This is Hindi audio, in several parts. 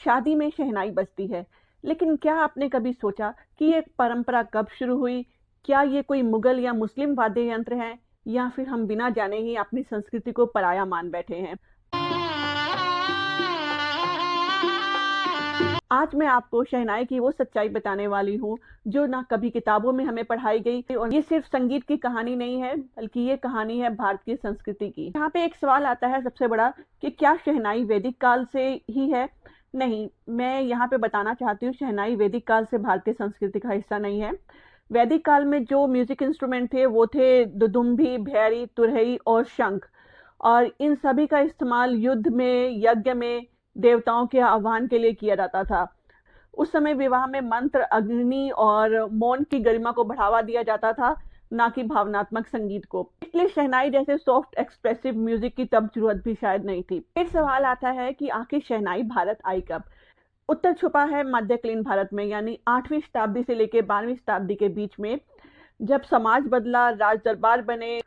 शादी में शहनाई बजती है, लेकिन क्या आपने कभी सोचा कि ये परंपरा कब शुरू हुई? क्या ये कोई मुगल या मुस्लिम वाद्य यंत्र है, या फिर हम बिना जाने ही अपनी संस्कृति को पराया मान बैठे हैं? आज मैं आपको शहनाई की वो सच्चाई बताने वाली हूँ, जो ना कभी किताबों में हमें पढ़ाई गई थी, और ये सिर्फ संगीत की कहानी नहीं है, बल्कि ये कहानी है भारतीय संस्कृति की। यहाँ पे एक सवाल आता है सबसे बड़ा, कि क्या शहनाई वैदिक काल से ही है? नहीं, मैं यहाँ पे बताना चाहती हूँ, शहनाई वैदिक काल से भारतीय संस्कृति का हिस्सा नहीं है। वैदिक काल में जो म्यूजिक इंस्ट्रूमेंट थे वो थे दुदुम्भी, भैरी, तुरही और शंख। और इन सभी का इस्तेमाल युद्ध में, यज्ञ में, देवताओं के आह्वान के लिए किया जाता था। उस समय विवाह में मंत्र, अग्नि और मौन की गरिमा को बढ़ावा दिया जाता था, ना कि भावनात्मक संगीत को। इसलिए शहनाई जैसे सॉफ्ट एक्सप्रेसिव म्यूजिक की तब जरूरत भी शायद नहीं थी। फिर सवाल आता है कि आखिर शहनाई भारत आई कब? उत्तर छुपा है मध्यकालीन भारत में, यानी 8वीं शताब्दी से लेकर 12वीं शताब्दी के बीच में। जब समाज बदला, राज दरबार बने,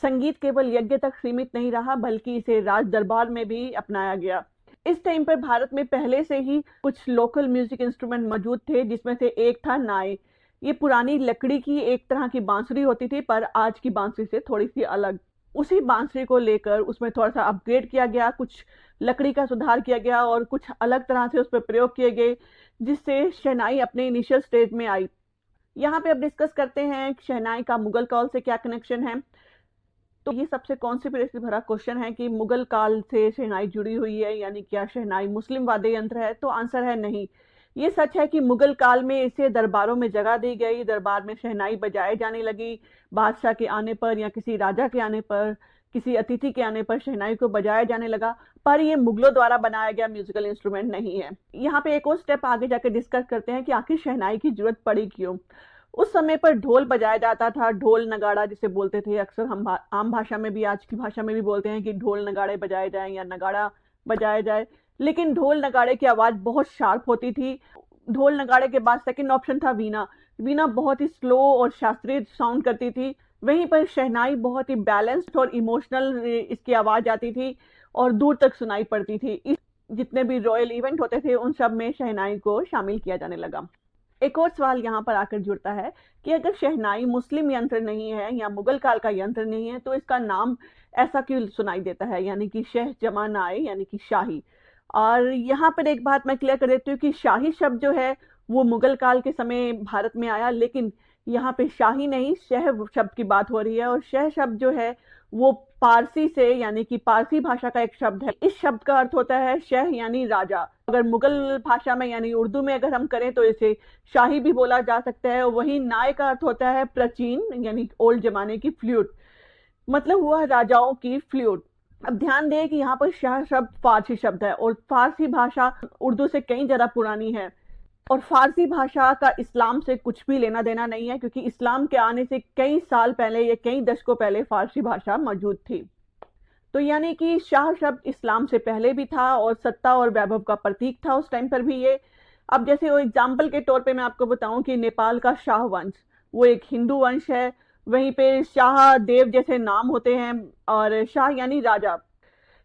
संगीत केवल यज्ञ तक सीमित नहीं रहा, बल्कि इसे राज दरबार में भी अपनाया गया। इस टाइम पर भारत में पहले से ही कुछ लोकल म्यूजिक इंस्ट्रूमेंट मौजूद थे, जिसमें से एक था नाई। ये पुरानी लकड़ी की एक तरह की बांसुरी होती थी, पर आज की बांसुरी से थोड़ी सी अलग। उसी बांसुरी को लेकर उसमें थोड़ा सा अपग्रेड किया गया, कुछ लकड़ी का सुधार किया गया और कुछ अलग तरह से उस पर प्रयोग किए गए, जिससे शहनाई अपने इनिशियल स्टेज में आई। यहाँ पे अब डिस्कस करते हैं शहनाई का मुगल काल से क्या कनेक्शन है। तो ये सबसे कॉन्स्पिरेसी भरा क्वेश्चन है कि मुगल काल से शहनाई जुड़ी हुई है, यानी क्या शहनाई मुस्लिम वाद्य यंत्र है? तो आंसर है नहीं। ये सच है कि मुगल काल में इसे दरबारों में जगह दी गई, दरबार में शहनाई बजाए जाने लगी। बादशाह के आने पर या किसी राजा के आने पर, किसी अतिथि के आने पर शहनाई को बजाया जाने लगा, पर ये मुगलों द्वारा बनाया गया म्यूजिकल इंस्ट्रूमेंट नहीं है। यहाँ पे एक और स्टेप आगे जाकर डिस्कस करते हैं कि आखिर शहनाई की जरूरत पड़ी क्यों। उस समय पर ढोल बजाया जाता था, ढोल नगाड़ा जिसे बोलते थे। अक्सर हम आम भाषा में भी, आज की भाषा में भी बोलते हैं कि ढोल नगाड़े बजाए जाएं या नगाड़ा बजाया जाए। लेकिन ढोल नगाड़े की आवाज बहुत शार्प होती थी। ढोल नगाड़े के बाद सेकंड ऑप्शन था वीणा। वीणा बहुत ही स्लो और शास्त्रीय साउंड करती थी। वहीं पर शहनाई बहुत ही बैलेंस्ड और इमोशनल इसकी आवाज आती थी और दूर तक सुनाई पड़ती थी। जितने भी रॉयल इवेंट होते थे उन सब में शहनाई को शामिल किया जाने लगा। एक और सवाल यहाँ पर आकर जुड़ता है कि अगर शहनाई मुस्लिम यंत्र नहीं है या मुगल काल का यंत्र नहीं है, तो इसका नाम ऐसा क्यों सुनाई देता है, यानी कि शह जमा नाए, यानी कि शाही। और यहाँ पर एक बात मैं क्लियर कर देती हूँ कि शाही शब्द जो है वो मुगल काल के समय भारत में आया, लेकिन यहाँ पे शाही नहीं, शह शब्द की बात हो रही है। और शह शब्द जो है वो पारसी से, यानी कि पारसी भाषा का एक शब्द है। इस शब्द का अर्थ होता है शह, यानी राजा। अगर मुगल भाषा में यानी उर्दू में अगर हम करें तो इसे शाही भी बोला जा सकता है। वहीं नाय का अर्थ होता है प्राचीन, यानी ओल्ड जमाने की फ्लूट, मतलब हुआ राजाओं की फ्लूट। अब ध्यान दें कि यहाँ पर शाह शब्द फारसी शब्द है, और फारसी भाषा उर्दू से कई ज्यादा पुरानी है। और फारसी भाषा का इस्लाम से कुछ भी लेना देना नहीं है, क्योंकि इस्लाम के आने से कई साल पहले या कई दशकों पहले फारसी भाषा मौजूद थी। तो यानी कि शाह शब्द इस्लाम से पहले भी था और सत्ता और वैभव का प्रतीक था उस टाइम पर भी ये। अब जैसे वो एग्जाम्पल के तौर पे मैं आपको बताऊं कि नेपाल का शाह वंश वो एक हिंदू वंश है। वहीं पे शाह देव जैसे नाम होते हैं, और शाह यानी राजा।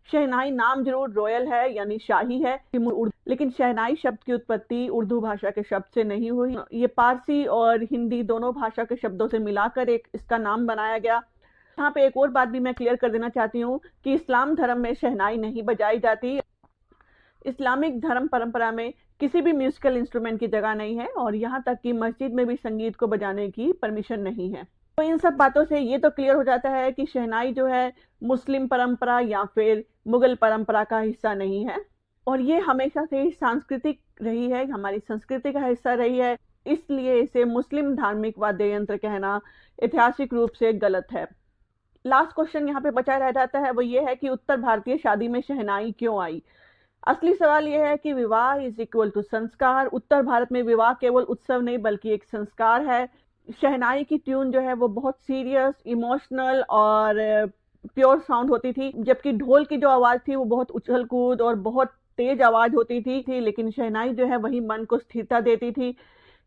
शहनाई नाम जरूर रॉयल है, यानी शाही है, लेकिन शहनाई शब्द की उत्पत्ति उर्दू भाषा के शब्द से नहीं हुई। ये पारसी और हिंदी दोनों भाषा के शब्दों से मिलाकर एक इसका नाम बनाया गया। यहाँ पे एक और बात भी मैं क्लियर कर देना चाहती हूँ कि इस्लाम धर्म में शहनाई नहीं बजाई जाती। इस्लामिक धर्म परंपरा में किसी भी म्यूजिकल इंस्ट्रूमेंट की जगह नहीं है, और यहाँ तक कि मस्जिद में भी संगीत को बजाने की परमिशन नहीं है। तो इन सब बातों से ये तो क्लियर हो जाता है कि शहनाई जो है मुस्लिम परंपरा या फिर मुगल परंपरा का हिस्सा नहीं है, और ये हमेशा से सांस्कृतिक रही है, हमारी संस्कृति का हिस्सा रही है। इसलिए इसे मुस्लिम धार्मिक वाद्य यंत्र कहना ऐतिहासिक रूप से गलत है। लास्ट क्वेश्चन यहाँ पे बचा रह जाता है, वो ये है कि उत्तर भारतीय शादी में शहनाई क्यों आई। असली सवाल यह है कि विवाह इज इक्वल टू संस्कार। उत्तर भारत में विवाह केवल उत्सव नहीं बल्कि एक संस्कार है। शहनाई की ट्यून जो है वो बहुत सीरियस, इमोशनल और प्योर साउंड होती थी, जबकि ढोल की जो आवाज थी वो बहुत उछल कूद और बहुत तेज आवाज होती थी। लेकिन शहनाई जो है वही मन को स्थिरता देती थी।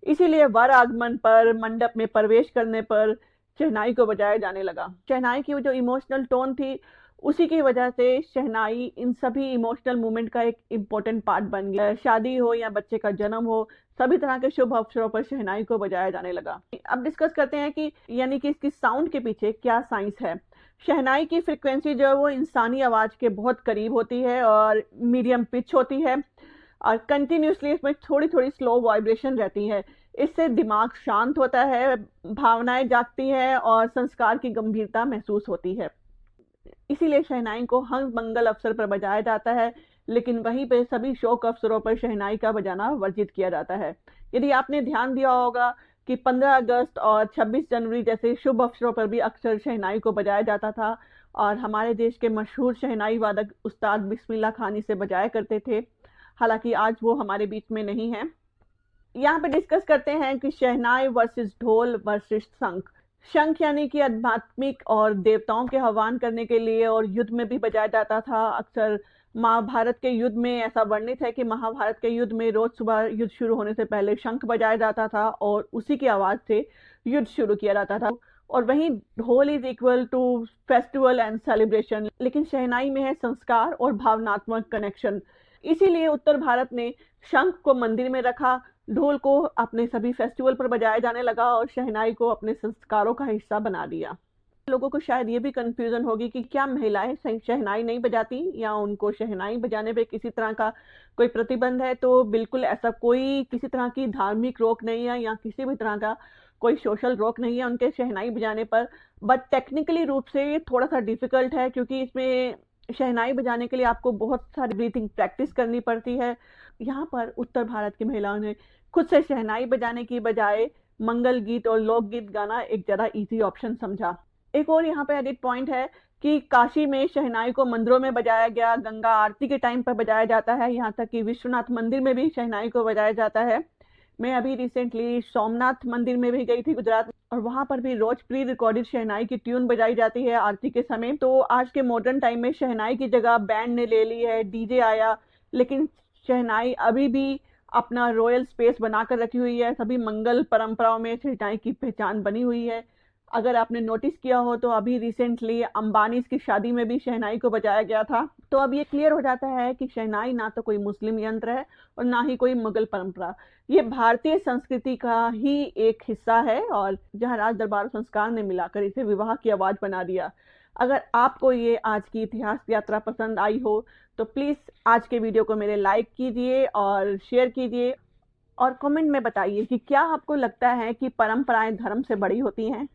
इसीलिए वर आगमन पर, मंडप में प्रवेश करने पर शहनाई को बजाया जाने लगा। शहनाई की वो जो इमोशनल टोन थी उसी की वजह से शहनाई इन सभी इमोशनल मूवमेंट का एक इम्पोर्टेंट पार्ट बन गया। शादी हो या बच्चे का जन्म हो, सभी तरह के शुभ अवसरों पर शहनाई को बजाया जाने लगा। अब डिस्कस करते हैं कि यानी कि इसकी साउंड के पीछे क्या साइंस है। शहनाई की फ्रिक्वेंसी जो है वो इंसानी आवाज के बहुत करीब होती है और मीडियम पिच होती है और कंटिन्यूसली इसमें थोड़ी थोड़ी स्लो वाइब्रेशन रहती है। इससे दिमाग शांत होता है, भावनाएं जागती हैं और संस्कार की गंभीरता महसूस होती है। इसीलिए शहनाई को हर मंगल अवसर पर बजाया जाता है, लेकिन वहीं पे सभी शोक अवसरों पर शहनाई का बजाना वर्जित किया जाता है। यदि आपने ध्यान दिया होगा कि 15 अगस्त और 26 जनवरी जैसे शुभ अवसरों पर भी अक्सर शहनाई को बजाया जाता था और हमारे देश के मशहूर शहनाई वादक उस्ताद बिस्मिल्लाह खानी से बजाया करते थे। हालांकि आज वो हमारे बीच में नहीं है। यहाँ पे डिस्कस करते हैं कि शहनाई वर्सेस ढोल वर्सेस शंख। शंख यानी कि आध्यात्मिक और देवताओं के आह्वान करने के लिए और युद्ध में भी बजाया जाता था। अक्सर महाभारत के युद्ध में ऐसा वर्णित है कि महाभारत के युद्ध में रोज सुबह युद्ध शुरू होने से पहले शंख बजाया जाता था और उसी की आवाज से युद्ध शुरू किया जाता था। और वहीं dhol is equal to festival and celebration, लेकिन शहनाई में है संस्कार और भावनात्मक कनेक्शन। इसीलिए उत्तर भारत ने शंख को मंदिर में रखा, ढोल को अपने सभी फेस्टिवल पर बजाया जाने लगा और शहनाई को अपने संस्कारों का हिस्सा बना दिया। लोगों को शायद ये भी कंफ्यूजन होगी कि क्या महिलाएं शहनाई नहीं बजाती या उनको शहनाई बजाने पे किसी तरह का कोई प्रतिबंध है। तो बिल्कुल ऐसा कोई किसी तरह की धार्मिक रोक नहीं है या किसी भी तरह का कोई सोशल रोक नहीं है उनके शहनाई बजाने पर। बट टेक्निकली रूप से ये थोड़ा सा डिफिकल्ट है, क्योंकि इसमें शहनाई बजाने के लिए आपको बहुत सारी ब्रीथिंग प्रैक्टिस करनी पड़ती है। यहाँ पर उत्तर भारत की महिलाओं ने खुद से शहनाई बजाने की बजाय मंगल गीत और लोकगीत गाना एक ज़्यादा इजी ऑप्शन समझा। एक और यहाँ पे एडिट पॉइंट है कि काशी में शहनाई को मंदिरों में बजाया गया, गंगा आरती के टाइम पर बजाया जाता है, यहाँ तक कि विश्वनाथ मंदिर में भी शहनाई को बजाया जाता है। मैं अभी रिसेंटली सोमनाथ मंदिर में भी गई थी गुजरात, और वहां पर भी रोज प्री रिकॉर्डेड शहनाई की ट्यून बजाई जाती है आरती के समय। तो आज के मॉडर्न टाइम में शहनाई की जगह बैंड ने ले ली है, डीजे आया, लेकिन शहनाई अभी भी अपना रॉयल स्पेस बनाकर रखी हुई है। सभी मंगल परंपराओं में शहनाई की पहचान बनी हुई है। अगर आपने नोटिस किया हो तो अभी रिसेंटली अंबानी की शादी में भी शहनाई को बजाया गया था। तो अब ये क्लियर हो जाता है कि शहनाई ना तो कोई मुस्लिम यंत्र है और ना ही कोई मुगल परंपरा, ये भारतीय संस्कृति का ही एक हिस्सा है और जहां राज दरबार संस्कार ने मिलाकर इसे विवाह की आवाज बना दिया। अगर आपको ये आज की इतिहास यात्रा पसंद आई हो तो प्लीज आज के वीडियो को मेरे लाइक कीजिए और शेयर कीजिए और कमेंट में बताइए कि क्या आपको लगता है कि परंपराएं धर्म से बड़ी होती हैं।